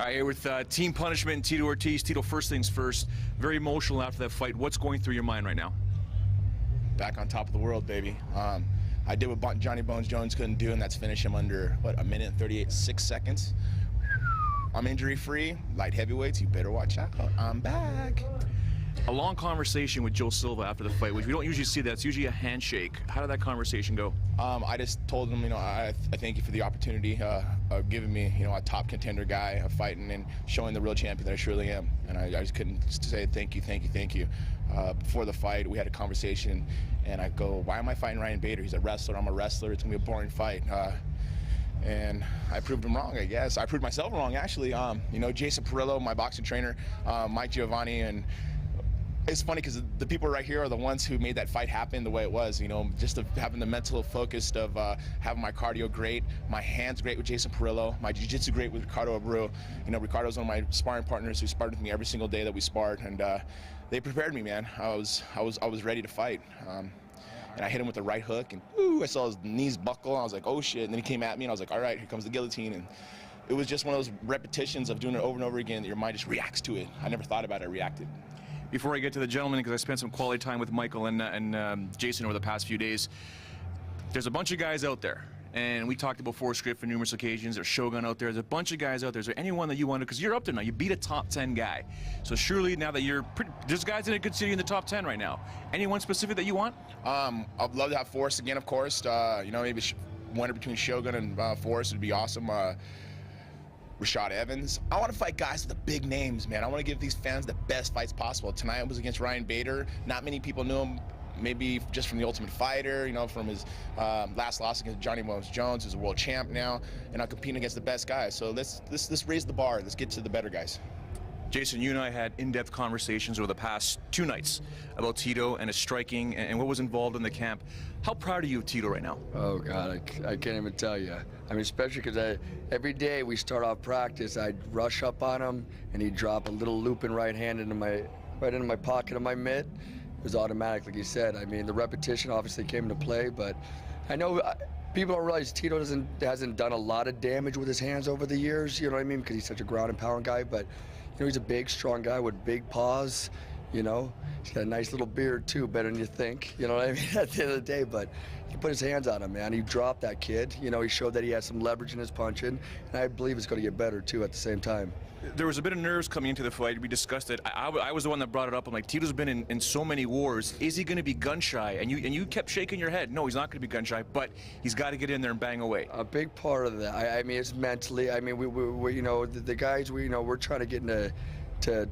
All right, here with Team Punishment and Tito Ortiz. Tito, first things first, very emotional after that fight. What's going through your mind right now? Back on top of the world, baby. I did what Johnny Bones Jones couldn't do, and that's finish him under, what, 1:38.6 seconds. I'm injury-free. Light heavyweights, you better watch out. I'm back. A long conversation with Joe Silva after the fight, which we don't usually see that. It's usually a handshake. How did that conversation go? I just told him, I thank you for the opportunity of giving me, a top contender guy fighting and showing the real champion that I surely am. And I just couldn't say thank you. Before the fight, we had a conversation, and I go, why am I fighting Ryan Bader? He's a wrestler. I'm a wrestler. It's going to be a boring fight. And I proved him wrong, I guess. I proved myself wrong, actually. Jason Perillo, my boxing trainer, Mike Giovanni, and it's funny because the people right here are the ones who made that fight happen the way it was, just having the mental focus of having my cardio great, my hands great with Jason Perillo, my jiu-jitsu great with Ricardo Abreu. Ricardo's one of my sparring partners who sparred with me every single day that we sparred, and they prepared me, man. I was ready to fight. And I hit him with the right hook, and I saw his knees buckle, and I was like, oh shit, and then he came at me, and I was like, all right, here comes the guillotine. And it was just one of those repetitions of doing it over and over again that your mind just reacts to it. I never thought about it, I reacted. Before I get to the gentlemen, because I spent some quality time with Michael and Jason over the past few days, there's a bunch of guys out there, and we talked about before script for numerous occasions. There's Shogun out there. There's a bunch of guys out there. Is there anyone that you want to, because you're up there now, you beat a top 10 guy. So surely now that you're there's guys that I could consider you in the top 10 right now. Anyone specific that you want? I'd love to have Forrest again, of course. Maybe one between Shogun and Forrest would be awesome. Rashad Evans. I want to fight guys with the big names, man. I want to give these fans the best fights possible. Tonight was against Ryan Bader. Not many people knew him, maybe just from The Ultimate Fighter, from his last loss against Johnny Bones Jones, who's a world champ now, and I'm competing against the best guys. So let's raise the bar. Let's get to the better guys. Jason, you and I had in-depth conversations over the past 2 nights about Tito and his striking and what was involved in the camp. How proud are you of Tito right now? Oh, God, I can't even tell you. I mean, especially because every day we start off practice, I'd rush up on him, and he'd drop a little looping right hand right into my pocket of my mitt. It was automatic, like you said. I mean, the repetition obviously came into play, but I know people don't realize Tito hasn't done a lot of damage with his hands over the years, you know what I mean, because he's such a ground and pound guy, but he's a big, strong guy with big paws, He's got a nice little beard too, better than you think, you know what I mean, at the end of the day, but he put his hands on him, man. He dropped that kid, he showed that he had some leverage in his punching, and I believe it's going to get better too at the same time. There was a bit of nerves coming into the fight. We discussed it. I was the one that brought it up. I'm like, Tito's been in so many wars. Is he going to be gun shy? And you kept shaking your head. No, he's not going to be gun shy, but he's got to get in there and bang away. A big part of that, I mean, it's mentally. I mean, we the guys, we're trying to get into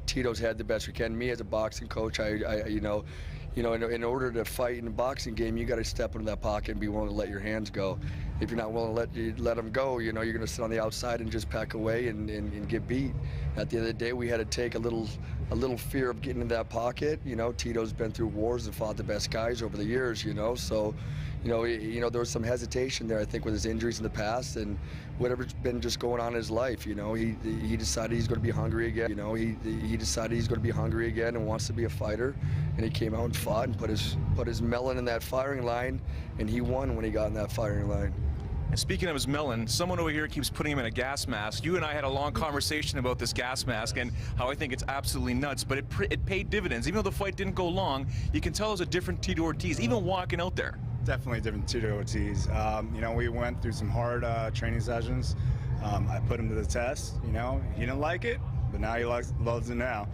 Tito's head the best we can. Me as a boxing coach, in order to fight in a boxing game, you got to step into that pocket and be willing to let your hands go. If you're not willing to let them go, you're going to sit on the outside and just pack away and get beat. At the end of the day, we had to take a little fear of getting in that pocket. Tito's been through wars and fought the best guys over the years. So, there was some hesitation there, I think, with his injuries in the past and whatever's been just going on in his life. He decided he's going to be hungry again. He decided he's going to be hungry again and wants to be a fighter. And he came out and fought and put his melon in that firing line, and he won when he got in that firing line. And speaking of his melon, someone over here keeps putting him in a gas mask. You and I had a long conversation about this gas mask and how I think it's absolutely nuts, but it paid dividends. Even though the fight didn't go long, you can tell it was a different Tito Ortiz, even walking out there. Definitely different Tito Ortiz. We went through some hard training sessions. I put him to the test. He didn't like it, but now he loves it now.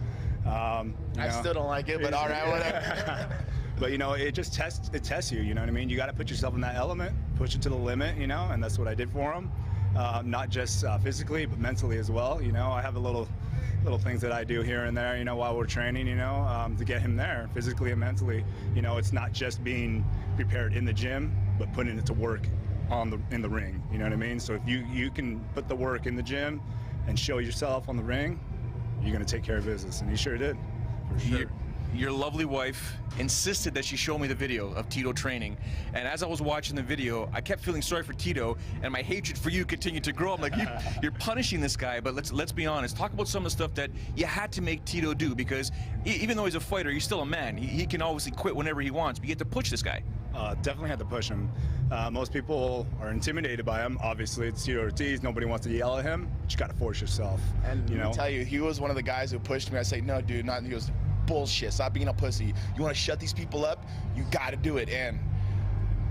I still don't like it, but all right, whatever. But it just tests you. You know what I mean? You got to put yourself in that element, push it to the limit. And that's what I did for him. Not just physically, but mentally as well. I have a little things that I do here and there. While we're training. To get him there physically and mentally. It's not just being prepared in the gym, but putting it to work in the ring. You know what I mean? So if you can put the work in the gym and show yourself on the ring, you're going to take care of business, and he sure did. For sure. your lovely wife insisted that she show me the video of Tito training, and as I was watching the video, I kept feeling sorry for Tito, and my hatred for you continued to grow. I'm like, you're punishing this guy, but let's be honest. Talk about some of the stuff that you had to make Tito do, because even though he's a fighter, he's still a man. He can obviously quit whenever he wants, but you have to push this guy. Definitely had to push him. Most people are intimidated by him. Obviously, it's Tito Ortiz. Nobody wants to yell at him. But you got to force yourself. And you know, I tell you, he was one of the guys who pushed me. I say, no, dude, not. He goes, bullshit. Stop being a pussy. You want to shut these people up? You got to do it. And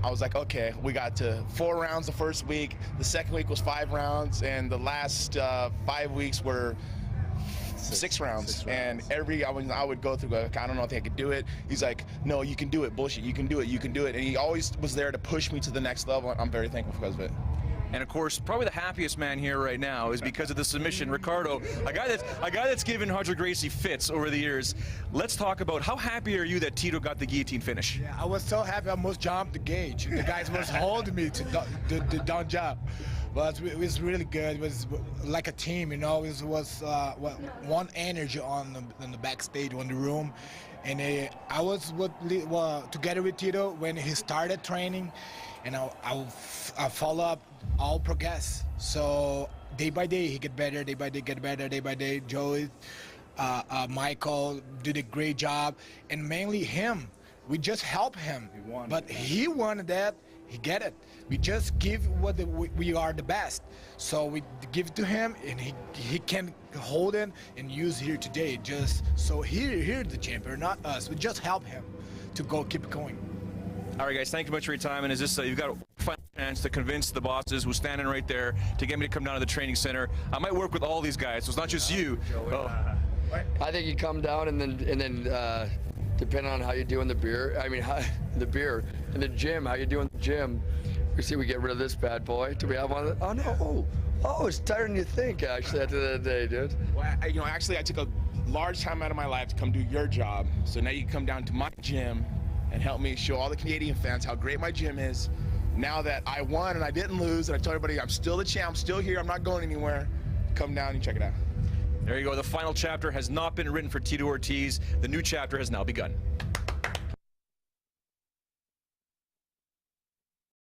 I was like, okay. We got to 4 rounds the first week. The second week was 5 rounds, and the last 5 weeks were 6 rounds. And I would go through, like, I don't know if I could do it. He's like, no, you can do it. Bullshit. You can do it. You can do it. And he always was there to push me to the next level. I'm very thankful because of it. And of course, probably the happiest man here right now is because of the submission. Ricardo, a guy that's given Roger Gracie fits over the years. Let's talk about how happy are you that Tito got the guillotine finish? Yeah, I was so happy I almost jumped the gauge. The guys was holding me to don't jump. But it was really good. It was like a team, you know. It was one energy on the backstage, on the room. And I was together with Tito when he started training, and I follow up all progress. So day by day he get better, day by day get better, day by day. Joey, Michael did a great job, and mainly him. We just help him. He wanted that. He get it. We just give what we are the best. So we give it to him, and he can hold it and use here today. Just so he's the champion, not us. We just help him to keep going. All right, guys, thank you much for your time. And is this you've got a final chance to convince the bosses who's standing right there to get me to come down to the training center. I might work with all these guys, so it's not just you. I think you come down and then depending on how you do in the beer, the beer, in the gym, how you do in the gym, we see we get rid of this bad boy. Do we have one? Oh no! Oh, it's tighter than you think. Actually, at the end of the day, dude. Well, actually, I took a large time out of my life to come do your job. So now you can come down to my gym and help me show all the Canadian fans how great my gym is. Now that I won and I didn't lose, and I told everybody I'm still the champ, I'm still here, I'm not going anywhere. Come down and check it out. There you go. The final chapter has not been written for Tito Ortiz. The new chapter has now begun.